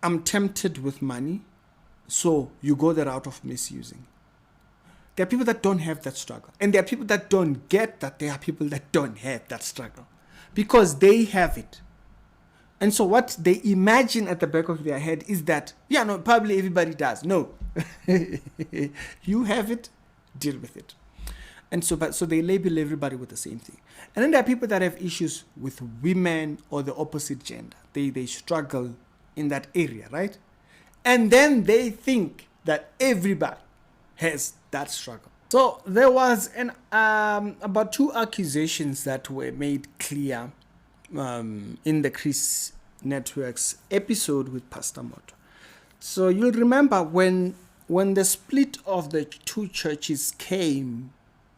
I'm tempted with money, so you go the route of misusing. There are people that don't have that struggle. And there are people that don't get that there are people that don't have that struggle because they have it. And so what they imagine at the back of their head is that, yeah, no, probably everybody does. No. You have it, deal with it. And so they label everybody with the same thing. And then there are people that have issues with women or the opposite gender. They struggle in that area, right? And then they think that everybody has that struggle. So there was about 2 accusations that were made clear in the Chris Network's episode with Pastor Moto. So you'll remember when the split of the 2 churches came,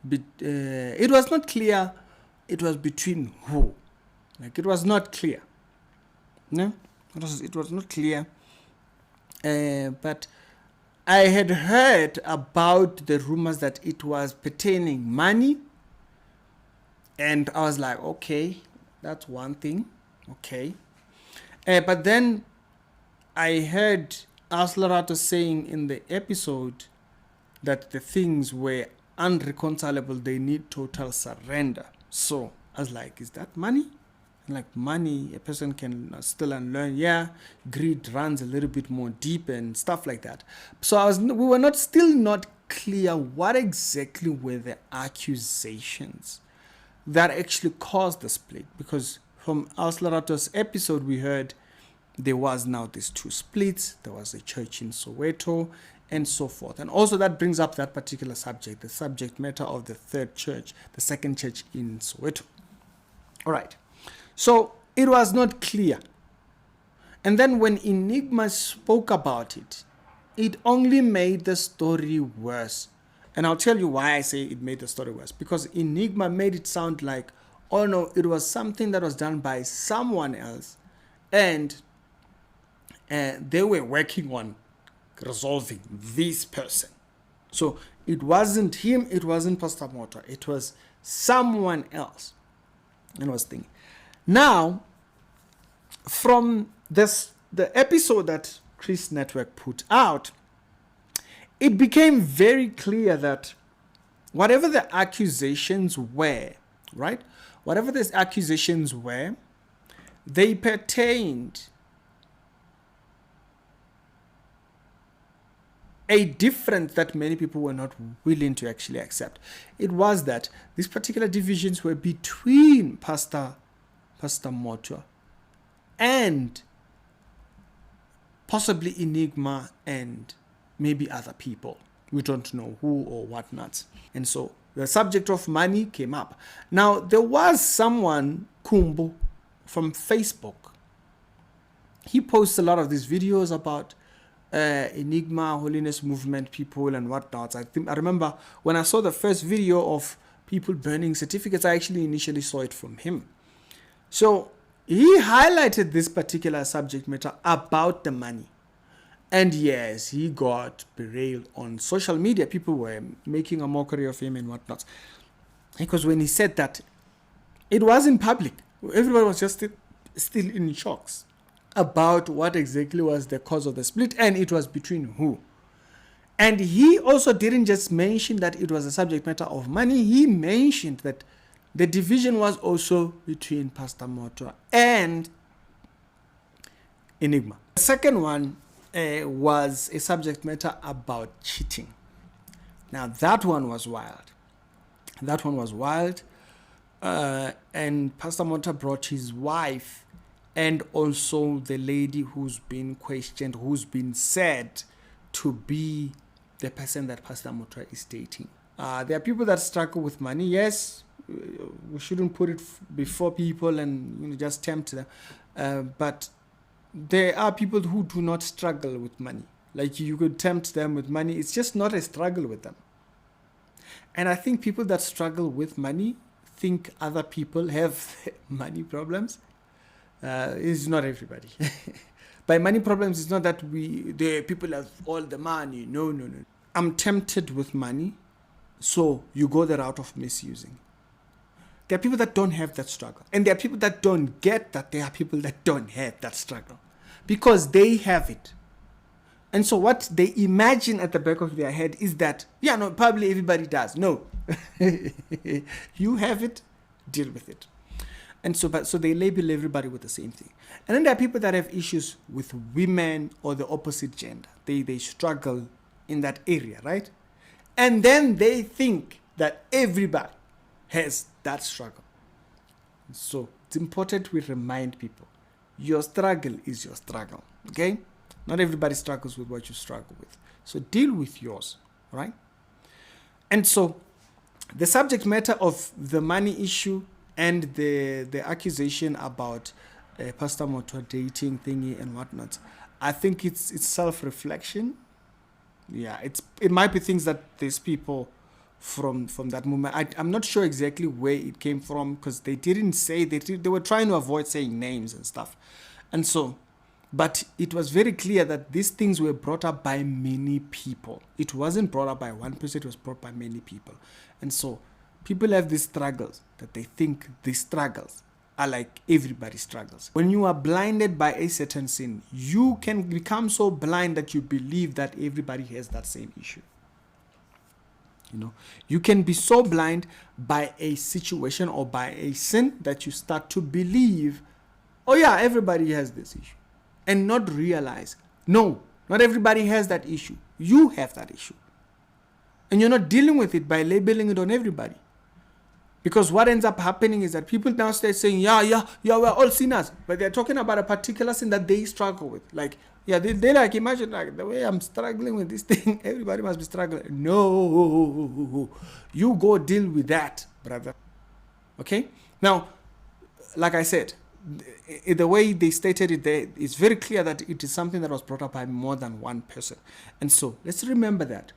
it was not clear it was between who. Like, it was not clear. No? It was not clear. But I had heard about the rumors that it was pertaining money. And I was like, okay, that's one thing. Okay. But then I heard Aslarato saying in the episode that the things were unreconcilable. They need total surrender. So I was like, is that money? Like, money, a person can still unlearn. Yeah, greed runs a little bit more deep and stuff like that. So we were still not clear what exactly were the accusations that actually caused the split. Because from Aslarato's episode, we heard there was now these 2 splits. There was a church in Soweto and so forth. And also that brings up that particular subject, the subject matter of the 3rd church, the 2nd church in Soweto. All right. So it was not clear. And then when Enigma spoke about it, it only made the story worse. And I'll tell you why I say it made the story worse. Because Enigma made it sound like, oh no, it was something that was done by someone else. And they were working on resolving this person. So it wasn't him, it wasn't Pastor Moto, it was someone else. And I was thinking. Now, from the episode that Chris Network put out, it became very clear that whatever the accusations were, right? Whatever these accusations were, they pertained a difference that many people were not willing to actually accept. It was that these particular divisions were between Pastor Moto and possibly Enigma and maybe other people. We don't know who or whatnot. And so the subject of money came up. Now, there was someone, Kumbu, from Facebook. He posts a lot of these videos about Enigma, Holiness Movement people and whatnot. I remember when I saw the first video of people burning certificates, I actually initially saw it from him. So he highlighted this particular subject matter about the money. And yes, he got berailed on social media. People were making a mockery of him and whatnot. Because when he said that, it was in public. Everybody was just still in shocks about what exactly was the cause of the split, and it was between who. And he also didn't just mention that it was a subject matter of money. He mentioned that the division was also between Pastor Moto and Enigma. The second one was a subject matter about cheating. Now that one was wild. And Pastor Moto brought his wife and also the lady who's been questioned, who's been said to be the person that Pastor Moto is dating. There are people that struggle with money. Yes, we shouldn't put it before people and just tempt them. But there are people who do not struggle with money. Like, you could tempt them with money. It's just not a struggle with them. And I think people that struggle with money think other people have money problems. It's not everybody. By money problems, it's not that the people have all the money. No. I'm tempted with money, so you go the route of misusing. There are people that don't have that struggle. And there are people that don't get that there are people that don't have that struggle. because they have it. And so what they imagine at the back of their head is that, yeah, no, probably everybody does. No. You have it, deal with it. And so they label everybody with the same thing. And then there are people that have issues with women or the opposite gender. They struggle in that area, right? And then they think that everybody has that struggle. So it's important we remind people, your struggle is your struggle, okay? Not everybody struggles with what you struggle with. So deal with yours, right? And so the subject matter of the money issue and the accusation about Pastor Moto dating thingy and whatnot, I think it's self-reflection. Yeah, it might be things that these people from that movement. I'm not sure exactly where it came from, because they didn't say, they were trying to avoid saying names and stuff. And so, but it was very clear that these things were brought up by many people. It wasn't brought up by one person, it was brought by many people. And so people have these struggles that they think these struggles are like everybody's struggles. When you are blinded by a certain sin, you can become so blind that you believe that everybody has that same issue. You know, you can be so blind by a situation or by a sin that you start to believe, oh yeah, everybody has this issue, and not realize, no, not everybody has that issue. You have that issue. And you're not dealing with it by labeling it on everybody. Because what ends up happening is that people now start saying, yeah, we're all sinners. But they're talking about a particular sin that they struggle with. Like, yeah, they like, imagine like the way I'm struggling with this thing, everybody must be struggling. No, you go deal with that, brother. Okay? Now, like I said, the way they stated it there, it's very clear that it is something that was brought up by more than one person. And so let's remember that.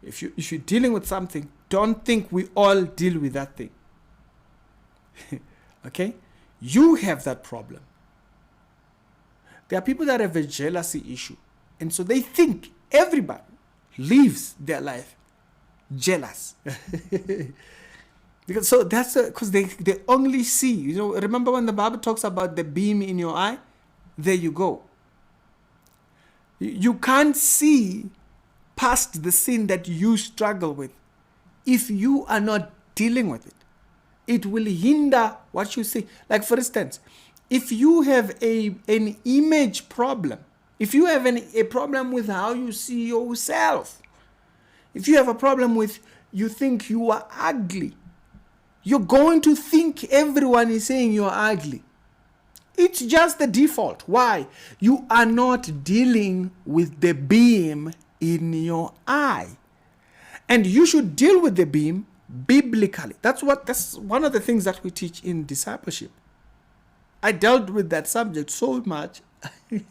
If you're dealing with something, don't think we all deal with that thing. Okay? You have that problem. There are people that have a jealousy issue. And so they think everybody lives their life jealous. Because they only see, you know, remember when the Bible talks about the beam in your eye? There you go. You can't see past the sin that you struggle with. If you are not dealing with it, it will hinder what you see. Like, for instance, if you have an image problem, if you have a problem with how you see yourself, if you have a problem with you think you are ugly, you're going to think everyone is saying you're ugly. It's just the default. Why? You are not dealing with the beam in your eye. And you should deal with the beam biblically. That's one of the things that we teach in discipleship. I dealt with that subject so much. I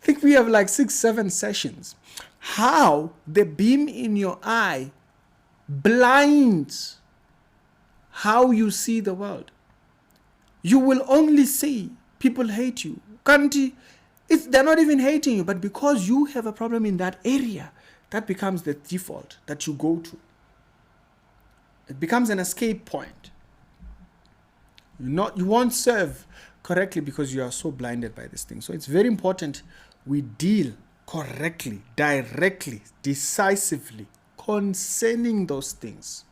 think we have like 6-7 sessions. How the beam in your eye blinds how you see the world. You will only see people hate you. They're not even hating you, but because you have a problem in that area, that becomes the default that you go to. It becomes an escape point. You won't serve correctly because you are so blinded by this thing. So it's very important we deal correctly, directly, decisively concerning those things.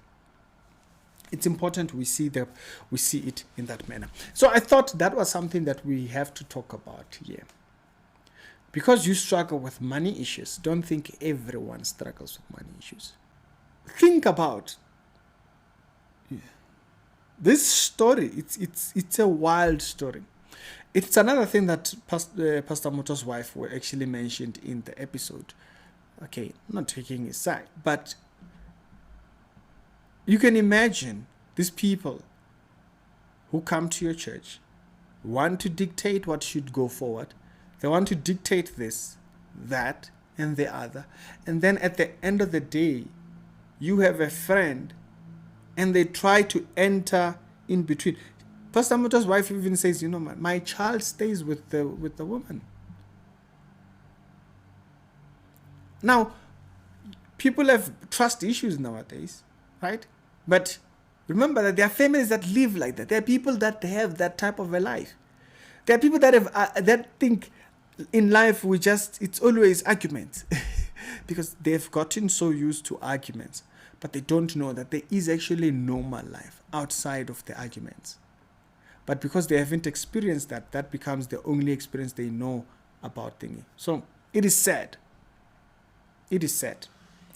It's important we see it in that manner. So I thought that was something that we have to talk about here. Because you struggle with money issues, don't think everyone struggles with money issues. Think about this story. It's a wild story. It's another thing that Pastor Moto's wife actually mentioned in the episode. Okay, I'm not taking his side, but you can imagine these people who come to your church, want to dictate what should go forward. They want to dictate this, that, and the other. And then at the end of the day, you have a friend and they try to enter in between. Pastor Moto's wife even says, my child stays with the woman. Now, people have trust issues nowadays, right? But remember that there are families that live like that. There are people that have that type of a life. There are people that have that think in life it's always arguments because they've gotten so used to arguments, but they don't know that there is actually normal life outside of the arguments. But because they haven't experienced that, that becomes the only experience they know about thingy. So it is sad. It is sad.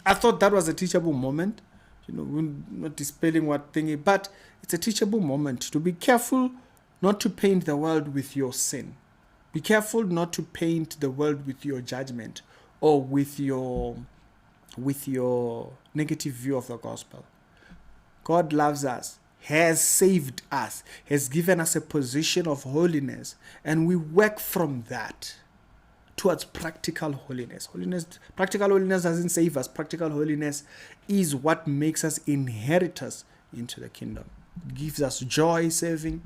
I thought that was a teachable moment. We're not dispelling what thingy, but it's a teachable moment to be careful not to paint the world with your sin. Be careful not to paint the world with your judgment or with your negative view of the gospel. God loves us, has saved us, has given us a position of holiness, and we work from that towards practical holiness. Practical holiness doesn't save us. Practical holiness is what makes us inheritors into the kingdom. It gives us joy serving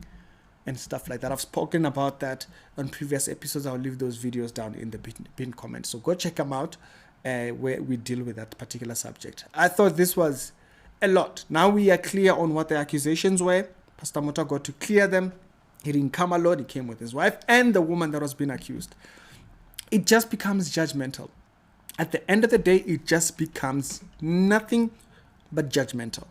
and stuff like that. I've spoken about that on previous episodes. I'll leave those videos down in the pinned comments. So go check them out where we deal with that particular subject. I thought this was a lot. Now we are clear on what the accusations were. Pastor Mota got to clear them. He didn't come alone. He came with his wife and the woman that was being accused. It just becomes judgmental. At the end of the day, it just becomes nothing but judgmental.